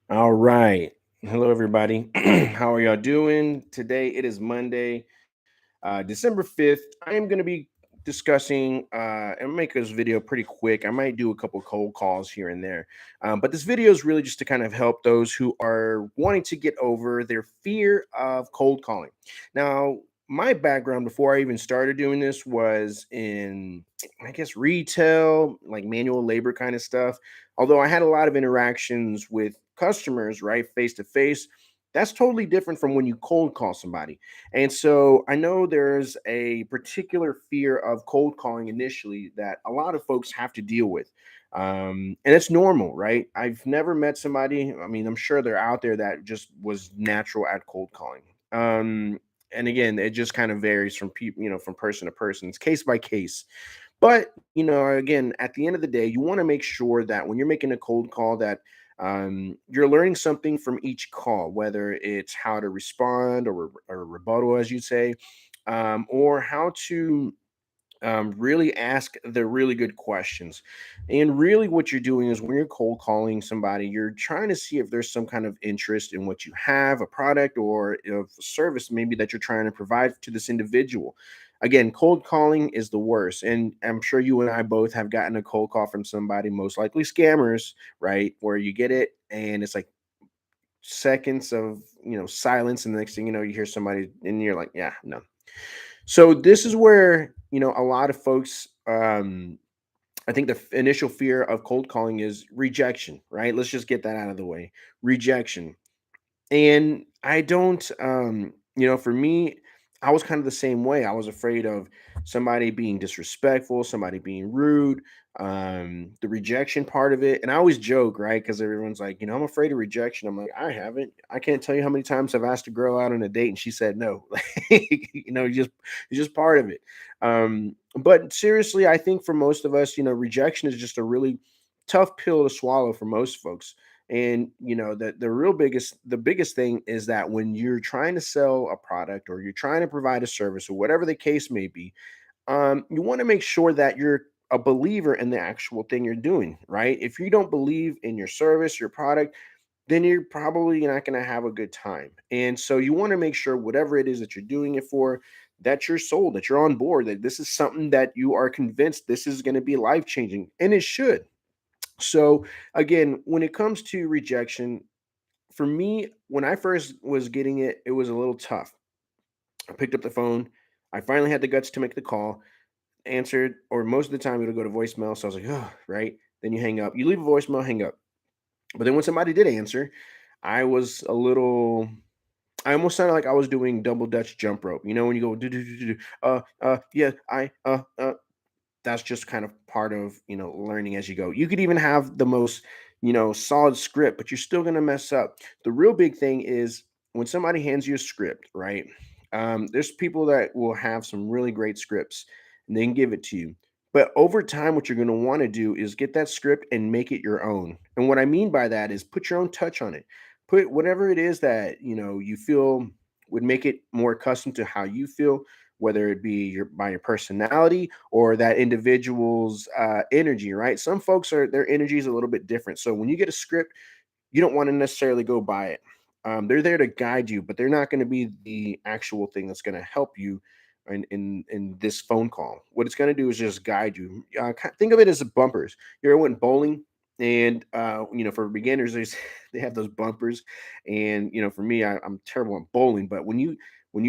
All right. Hello, everybody. How are y'all doing? Today it is Monday, December 5th. I am going to be discussing and make this video pretty quick. I might do a couple cold calls here and there. But this video is really just to kind of help those who are wanting to get over their fear of cold calling. Now, my background before I even started doing this was in, I guess, retail, like manual labor kind of stuff. Although I had a lot of interactions with customers, right, face to face, that's totally different from when you cold call somebody. And so I know there's a particular fear of cold calling initially that a lot of folks have to deal with. And it's normal, right? I've never met somebody, I mean, I'm sure they're out there that just was natural at cold calling. And again, it just kind of varies from people, from person to person. It's case by case. But, again, at the end of the day, you want to make sure that when you're making a cold call that you're learning something from each call, whether it's how to respond or rebuttal, as you say, or how to really ask the really good questions. And really, what you're doing is when you're cold calling somebody, you're trying to see if there's some kind of interest in what you have, a product or a service maybe that you're trying to provide to this individual. Again, cold calling is the worst. And I'm sure you and I both have gotten a cold call from somebody, most likely scammers, right? Where you get it and it's like seconds of silence, and the next thing you know, you hear somebody and you're like, yeah, no. So this is where, a lot of folks, I think the initial fear of cold calling is rejection, right? Let's just get that out of the way. Rejection. And I don't, for me, I was kind of the same way. I was afraid of somebody being disrespectful, somebody being rude, the rejection part of it. And I always joke, right? Because everyone's like, I'm afraid of rejection. I'm like, I haven't. I can't tell you how many times I've asked a girl out on a date and she said no. It's just part of it. But seriously, I think for most of us, rejection is just a really tough pill to swallow for most folks. And the biggest thing is that when you're trying to sell a product or you're trying to provide a service or whatever the case may be, you want to make sure that you're a believer in the actual thing you're doing, right? If you don't believe in your service, your product, then you're probably not going to have a good time. And so you want to make sure whatever it is that you're doing it for, that you're sold, that you're on board, that this is something that you are convinced this is going to be life changing, and it should. So again, when it comes to rejection, for me, when I first was getting it, it was a little tough. I picked up the phone. I finally had the guts to make the call, answered, or most of the time it'll go to voicemail. So I was like, oh, right. Then you hang up. You leave a voicemail, hang up. But then when somebody did answer, I was a little. I almost sounded like I was doing double Dutch jump rope. You know when you go do do do do, yeah, that's just kind of part of learning as you go. You could even have the most solid script, but you're still going to mess up. The real big thing is when somebody hands you a script, right? There's people that will have some really great scripts and they can give it to you, but over time what you're going to want to do is get that script and make it your own. And what I mean by that is put your own touch on it. Put whatever it is that you feel would make it more accustomed to how you feel, whether it be your personality or that individual's energy, right? Some folks are their energy is a little bit different. So when you get a script, you don't want to necessarily go by it. They're there to guide you, but they're not going to be the actual thing that's going to help you in this phone call. What it's going to do is just guide you. Think of it as bumpers. You ever went bowling? And for beginners, they have those bumpers, and for me, I'm terrible at bowling. But when you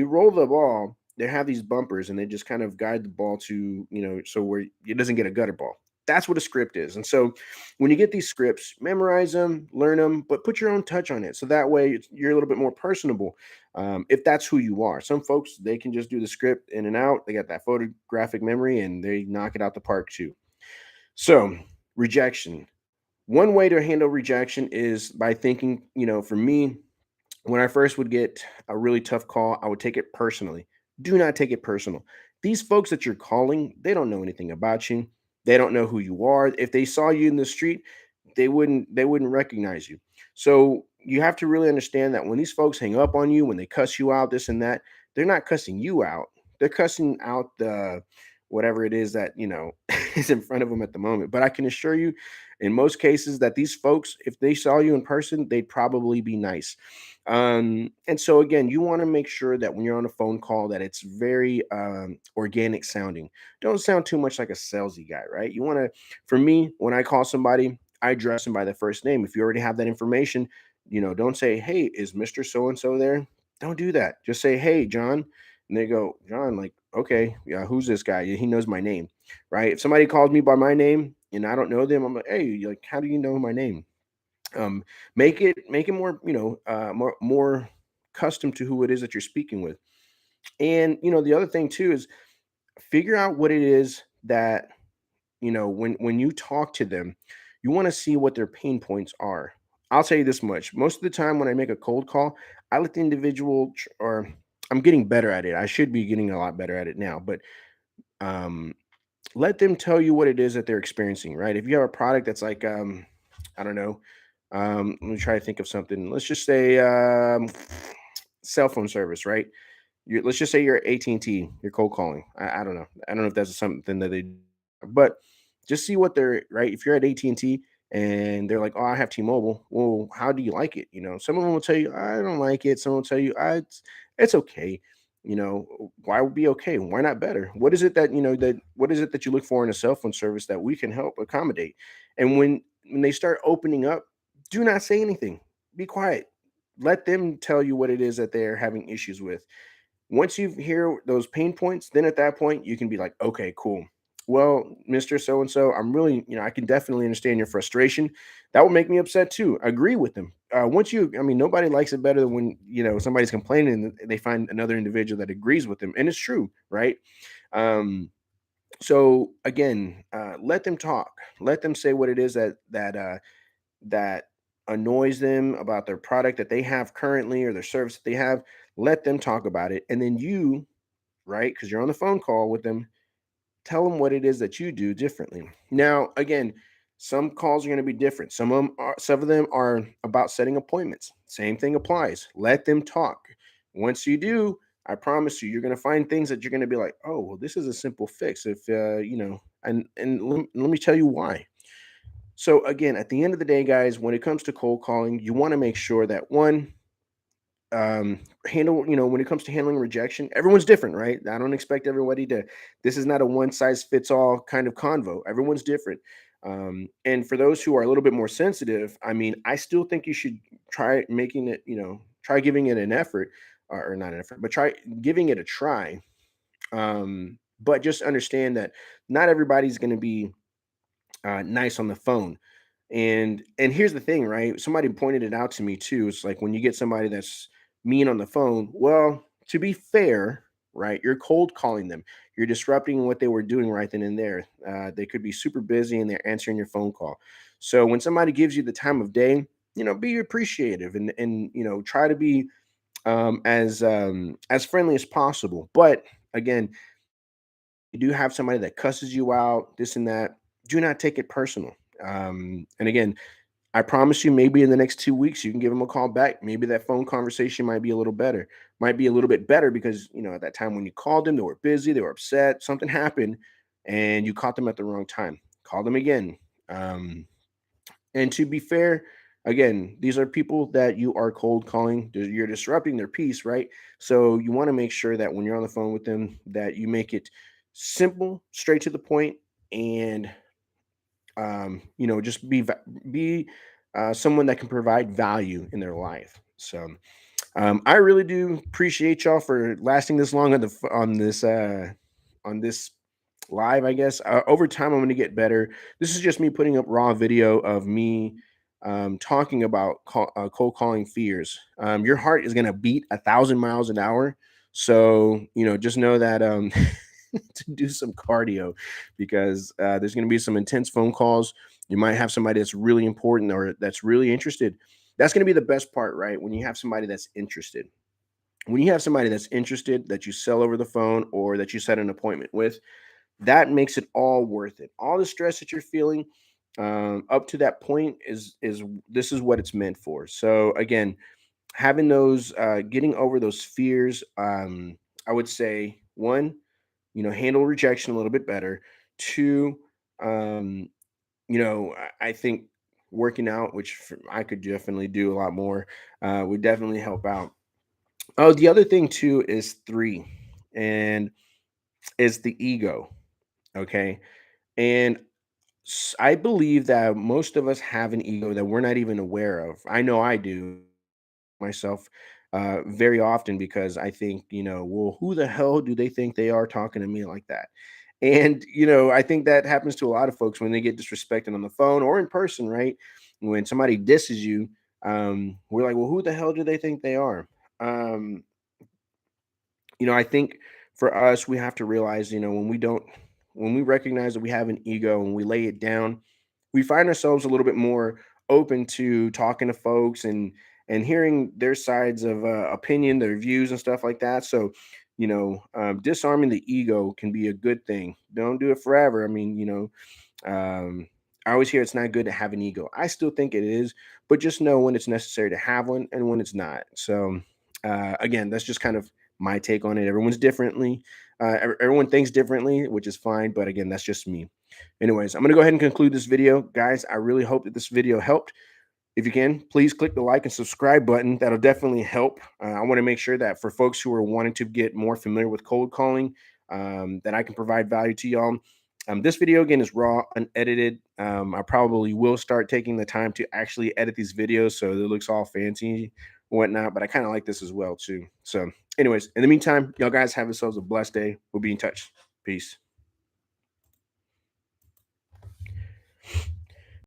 roll the ball, they have these bumpers, and they just kind of guide the ball to so where it doesn't get a gutter ball. That's what a script is. And so when you get these scripts, memorize them, learn them, but put your own touch on it. So that way you're a little bit more personable, if that's who you are. Some folks, they can just do the script in and out. They got that photographic memory and they knock it out the park too. So, rejection. One way to handle rejection is by thinking, for me, when I first would get a really tough call, I would take it personally. Do not take it personal. These folks that you're calling, they don't know anything about you. They don't know who you are. If they saw you in the street, they wouldn't recognize you. So you have to really understand that when these folks hang up on you, when they cuss you out, this and that, they're not cussing you out. They're cussing out whatever it is that, is in front of them at the moment. But I can assure you, in most cases, that these folks, if they saw you in person, they'd probably be nice. And so again, you want to make sure that when you're on a phone call, that it's very organic sounding. Don't sound too much like a salesy guy, right? You want to, for me, when I call somebody, I address them by their first name. If you already have that information, don't say, "Hey, is Mr. So and so there?" Don't do that. Just say, "Hey, John." And they go, "John," like, "Okay, yeah, who's this guy? He knows my name," right? If somebody calls me by my name and I don't know them, I'm like, "Hey, like, how do you know my name?" um make it more, more custom to who it is that you're speaking with. And the other thing too is figure out what it is that, when you talk to them, you want to see what their pain points are. I'll tell you this much: most of the time when I make a cold call, I let the individual or I'm getting better at it. I should be getting a lot better at it now, but um let them tell you what it is that they're experiencing, right? If you have a product that's like, I don't know, let me try to think of something. Let's just say cell phone service, right? Let's just say you're at AT&T, you're cold calling. I don't know. I don't know if that's something that they, but just see what they're, right. If you're at AT&T and they're like, "Oh, I have T-Mobile." Well, how do you like it? Some of them will tell you, "I don't like it." Some will tell you, it's okay." Why would be okay? Why not better? What is it that, what is it that you look for in a cell phone service that we can help accommodate? And when they start opening up, do not say anything. Be quiet. Let them tell you what it is that they're having issues with. Once you hear those pain points, then at that point you can be like, "Okay, cool. Well, Mr. So and so, I'm really, I can definitely understand your frustration. That would make me upset too." Agree with them. I mean, nobody likes it better than when, somebody's complaining and they find another individual that agrees with them. And it's true, right? Um, so again, let them talk. Let them say what it is that annoys them about their product that they have currently or their service that they have. Let them talk about it. And then you, right, because you're on the phone call with them, tell them what it is that you do differently. Now, again, some calls are going to be different. Some of them are about setting appointments. Same thing applies. Let them talk. Once you do, I promise you, you're going to find things that you're going to be like, "Oh, well, this is a simple fix." If let me tell you why. So again, at the end of the day, guys, when it comes to cold calling, you want to make sure that one, handle, when it comes to handling rejection, everyone's different, right? I don't expect everybody to, this is not a one size fits all kind of convo. Everyone's different. And for those who are a little bit more sensitive, I mean, I still think you should try making it, try giving it an effort, or not an effort, but try giving it a try. But just understand that not everybody's going to be nice on the phone. And here's the thing, right? Somebody pointed it out to me too. It's like when you get somebody that's mean on the phone, well, to be fair, right? You're cold calling them. You're disrupting what they were doing right then and there. They could be super busy and they're answering your phone call. So when somebody gives you the time of day, be appreciative and try to be as friendly as possible. But again, you do have somebody that cusses you out, this and that, do not take it personal. And again, I promise you, maybe in the next 2 weeks, you can give them a call back. Maybe that phone conversation might be a little better, might be a little bit better because, at that time when you called them, they were busy, they were upset, something happened, and you caught them at the wrong time. Call them again. Um, and to be fair, again, these are people that you are cold calling. You're disrupting their peace, right? So you want to make sure that when you're on the phone with them, that you make it simple, straight to the point, and just be someone that can provide value in their life. So I really do appreciate y'all for lasting this long on this live. I guess over time I'm going to get better. This is just me putting up raw video of me talking about cold calling fears. Your heart is going to beat 1,000 miles an hour. So just know that to do some cardio because there's going to be some intense phone calls. You might have somebody that's really important or that's really interested. That's going to be the best part, right? When you have somebody that's interested. When you have somebody that's interested that you sell over the phone or that you set an appointment with, that makes it all worth it. All the stress that you're feeling up to that point is this is what it's meant for. So again, having those getting over those fears, I would say one, handle rejection a little bit better. Two, um, I think working out, which I could definitely do a lot more, would definitely help out. Oh, the other thing too is three, and is the ego. Okay. And I believe that most of us have an ego that we're not even aware of. I know I do myself very often because I think, well, who the hell do they think they are talking to me like that? And, I think that happens to a lot of folks when they get disrespected on the phone or in person, right? When somebody disses you, we're like, well, who the hell do they think they are? Um, I think for us, we have to realize, when we recognize that we have an ego and we lay it down, we find ourselves a little bit more open to talking to folks and hearing their sides of opinion, their views and stuff like that. So, disarming the ego can be a good thing. Don't do it forever. I mean, I always hear it's not good to have an ego. I still think it is, but just know when it's necessary to have one and when it's not. So, again, that's just kind of my take on it. Everyone's differently. Everyone thinks differently, which is fine. But again, that's just me. Anyways, I'm going to go ahead and conclude this video. Guys, I really hope that this video helped. If you can, please click the like and subscribe button. That'll definitely help. I want to make sure that for folks who are wanting to get more familiar with cold calling, that I can provide value to y'all. This video again is raw, unedited. I probably will start taking the time to actually edit these videos so it looks all fancy and whatnot. But I kind of like this as well too. So, anyways, in the meantime, y'all guys have yourselves a blessed day. We'll be in touch. Peace.